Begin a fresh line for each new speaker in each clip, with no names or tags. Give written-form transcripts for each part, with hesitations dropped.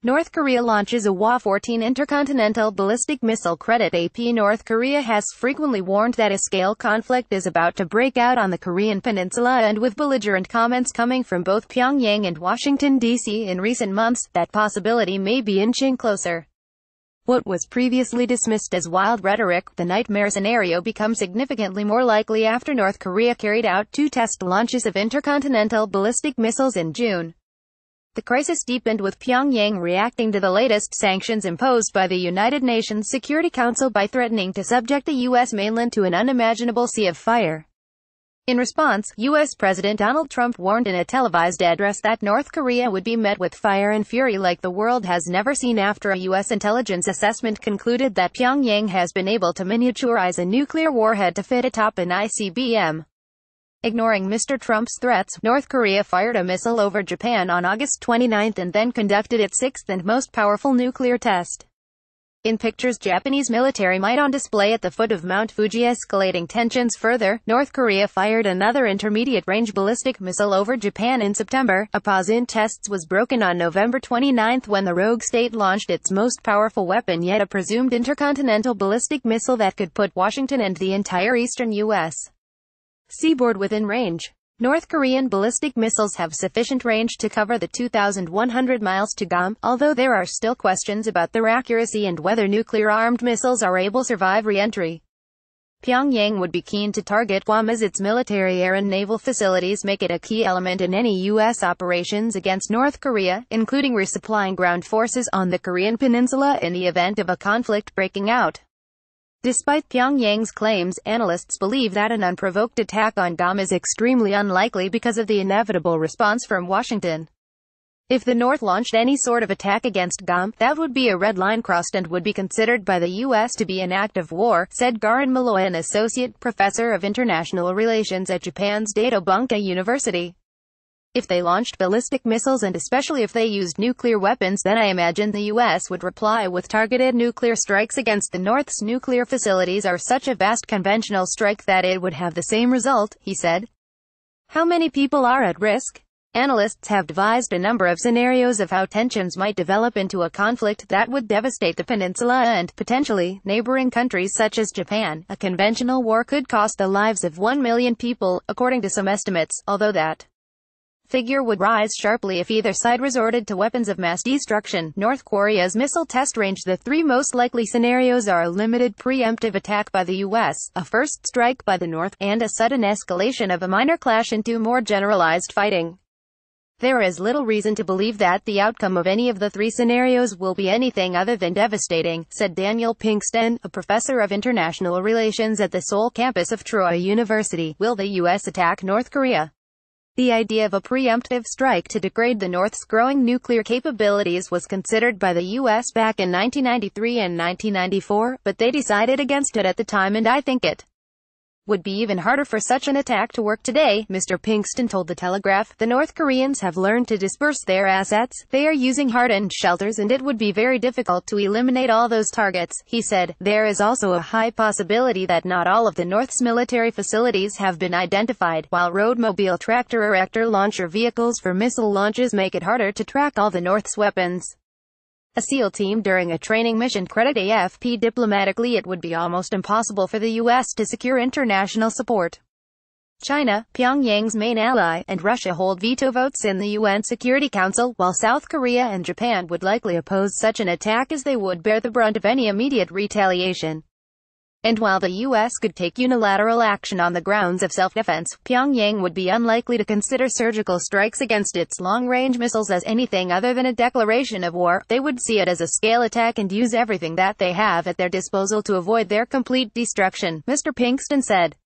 North Korea launches a Hwa-14 intercontinental ballistic missile. Credit AP. North Korea has frequently warned that a scale conflict is about to break out on the Korean Peninsula, and with belligerent comments coming from both Pyongyang and Washington DC in recent months, that possibility may be inching closer. What was previously dismissed as wild rhetoric, the nightmare scenario, becomes significantly more likely after North Korea carried out 2 test launches of intercontinental ballistic missiles in June. The crisis deepened with Pyongyang reacting to the latest sanctions imposed by the United Nations Security Council by threatening to subject the U.S. mainland to an unimaginable sea of fire. In response, U.S. President Donald Trump warned in a televised address that North Korea would be met with fire and fury like the world has never seen after a U.S. intelligence assessment concluded that Pyongyang has been able to miniaturize a nuclear warhead to fit atop an ICBM. Ignoring Mr. Trump's threats, North Korea fired a missile over Japan on August 29 and then conducted its 6th and most powerful nuclear test. In pictures Japanese military might on display at the foot of Mount Fuji. Escalating tensions further, North Korea fired another intermediate-range ballistic missile over Japan in September. A pause in tests was broken on November 29 when the rogue state launched its most powerful weapon yet, a presumed intercontinental ballistic missile that could put Washington and the entire eastern U.S. seaboard within range. North Korean ballistic missiles have sufficient range to cover the 2,100 miles to Guam, although there are still questions about their accuracy and whether nuclear-armed missiles are able to survive re-entry. Pyongyang would be keen to target Guam as its military air and naval facilities make it a key element in any U.S. operations against North Korea, including resupplying ground forces on the Korean Peninsula in the event of a conflict breaking out. Despite Pyongyang's claims, analysts believe that an unprovoked attack on Guam is extremely unlikely because of the inevitable response from Washington. If the North launched any sort of attack against Guam, that would be a red line crossed and would be considered by the U.S. to be an act of war, said Garin Malloy, an associate professor of international relations at Japan's Daido Bunka University. If they launched ballistic missiles, and especially if they used nuclear weapons, then I imagine the U.S. would reply with targeted nuclear strikes against the North's nuclear facilities, or such a vast conventional strike that it would have the same result, he said. How many people are at risk? Analysts have devised a number of scenarios of how tensions might develop into a conflict that would devastate the peninsula and, potentially, neighboring countries such as Japan. A conventional war could cost the lives of 1 million people, according to some estimates, although that figure would rise sharply if either side resorted to weapons of mass destruction. North Korea's missile test range. The 3 most likely scenarios are a limited preemptive attack by the U.S., a first strike by the North, and a sudden escalation of a minor clash into more generalized fighting. There is little reason to believe that the outcome of any of the 3 scenarios will be anything other than devastating, said Daniel Pinkston, a professor of international relations at the Seoul campus of Troy University. Will the U.S. attack North Korea? The idea of a preemptive strike to degrade the North's growing nuclear capabilities was considered by the U.S. back in 1993 and 1994, but they decided against it at the time, and I think it would be even harder for such an attack to work today, Mr. Pinkston told The Telegraph. The North Koreans have learned to disperse their assets, they are using hardened shelters, and it would be very difficult to eliminate all those targets, he said. There is also a high possibility that not all of the North's military facilities have been identified, while road-mobile tractor-erector launcher vehicles for missile launches make it harder to track all the North's weapons. A SEAL team during a training mission. Credit AFP. Diplomatically, it would be almost impossible for the U.S. to secure international support. China, Pyongyang's main ally, and Russia hold veto votes in the UN Security Council, while South Korea and Japan would likely oppose such an attack as they would bear the brunt of any immediate retaliation. And while the U.S. could take unilateral action on the grounds of self-defense, Pyongyang would be unlikely to consider surgical strikes against its long-range missiles as anything other than a declaration of war. They would see it as a scale attack and use everything that they have at their disposal to avoid their complete destruction, Mr. Pinkston said.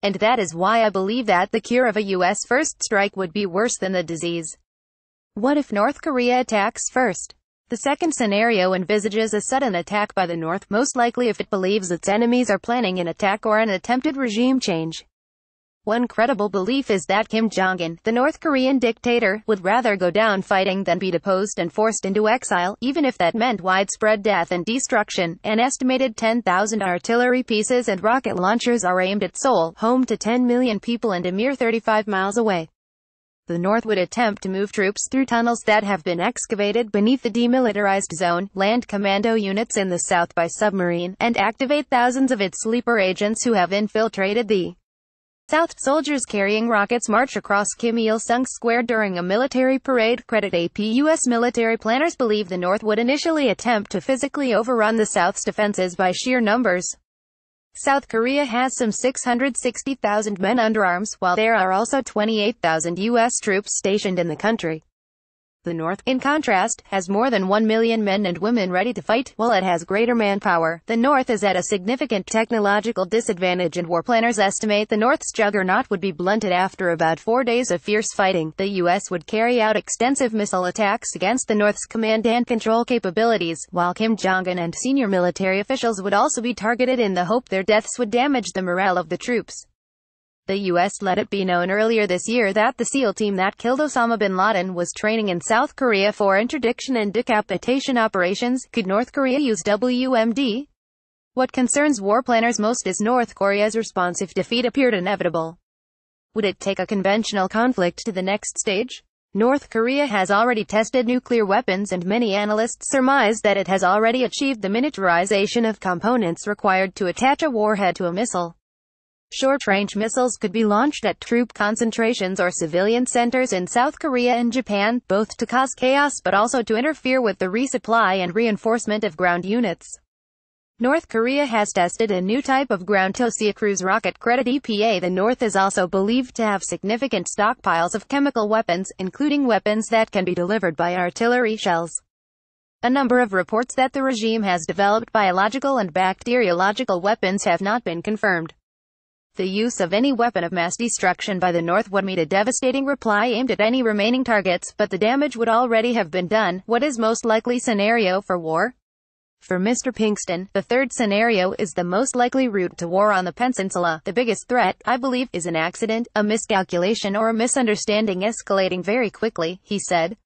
And that is why I believe that the cure of a U.S. first strike would be worse than the disease. What if North Korea attacks first? The second scenario envisages a sudden attack by the North, most likely if it believes its enemies are planning an attack or an attempted regime change. One credible belief is that Kim Jong-un, the North Korean dictator, would rather go down fighting than be deposed and forced into exile, even if that meant widespread death and destruction. An estimated 10,000 artillery pieces and rocket launchers are aimed at Seoul, home to 10 million people and a mere 35 miles away. The North would attempt to move troops through tunnels that have been excavated beneath the demilitarized zone, land commando units in the south by submarine, and activate thousands of its sleeper agents who have infiltrated the South. Soldiers carrying rockets march across Kim Il-sung Square during a military parade. Credit AP. U.S. military planners believe the North would initially attempt to physically overrun the South's defenses by sheer numbers. South Korea has some 660,000 men under arms, while there are also 28,000 U.S. troops stationed in the country. The North, in contrast, has more than 1 million men and women ready to fight. While it has greater manpower, the North is at a significant technological disadvantage, and war planners estimate the North's juggernaut would be blunted after about 4 days of fierce fighting. The U.S. would carry out extensive missile attacks against the North's command and control capabilities, while Kim Jong-un and senior military officials would also be targeted in the hope their deaths would damage the morale of the troops. The U.S. let it be known earlier this year that the SEAL team that killed Osama bin Laden was training in South Korea for interdiction and decapitation operations. Could North Korea use WMD? What concerns war planners most is North Korea's response if defeat appeared inevitable. Would it take a conventional conflict to the next stage? North Korea has already tested nuclear weapons, and many analysts surmise that it has already achieved the miniaturization of components required to attach a warhead to a missile. Short-range missiles could be launched at troop concentrations or civilian centers in South Korea and Japan, both to cause chaos but also to interfere with the resupply and reinforcement of ground units. North Korea has tested a new type of ground-to-sea cruise rocket. Credit EPA. The North is also believed to have significant stockpiles of chemical weapons, including weapons that can be delivered by artillery shells. A number of reports that the regime has developed biological and bacteriological weapons have not been confirmed. The use of any weapon of mass destruction by the North would meet a devastating reply aimed at any remaining targets, but the damage would already have been done. What is most likely scenario for war? For Mr. Pinkston, the third scenario is the most likely route to war on the peninsula. The biggest threat, I believe, is an accident, a miscalculation or a misunderstanding escalating very quickly, he said.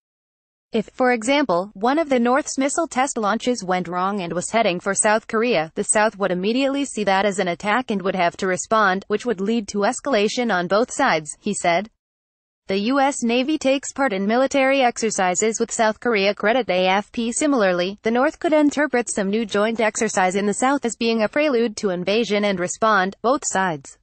If, for example, one of the North's missile test launches went wrong and was heading for South Korea, the South would immediately see that as an attack and would have to respond, which would lead to escalation on both sides, he said. The U.S. Navy takes part in military exercises with South Korea. Credit AFP. Similarly, the North could interpret some new joint exercise in the South as being a prelude to invasion and respond, both sides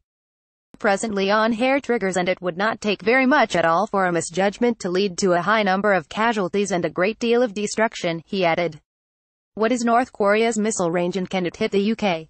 presently on hair triggers, and it would not take very much at all for a misjudgment to lead to a high number of casualties and a great deal of destruction, he added. What is North Korea's missile range, and can it hit the UK?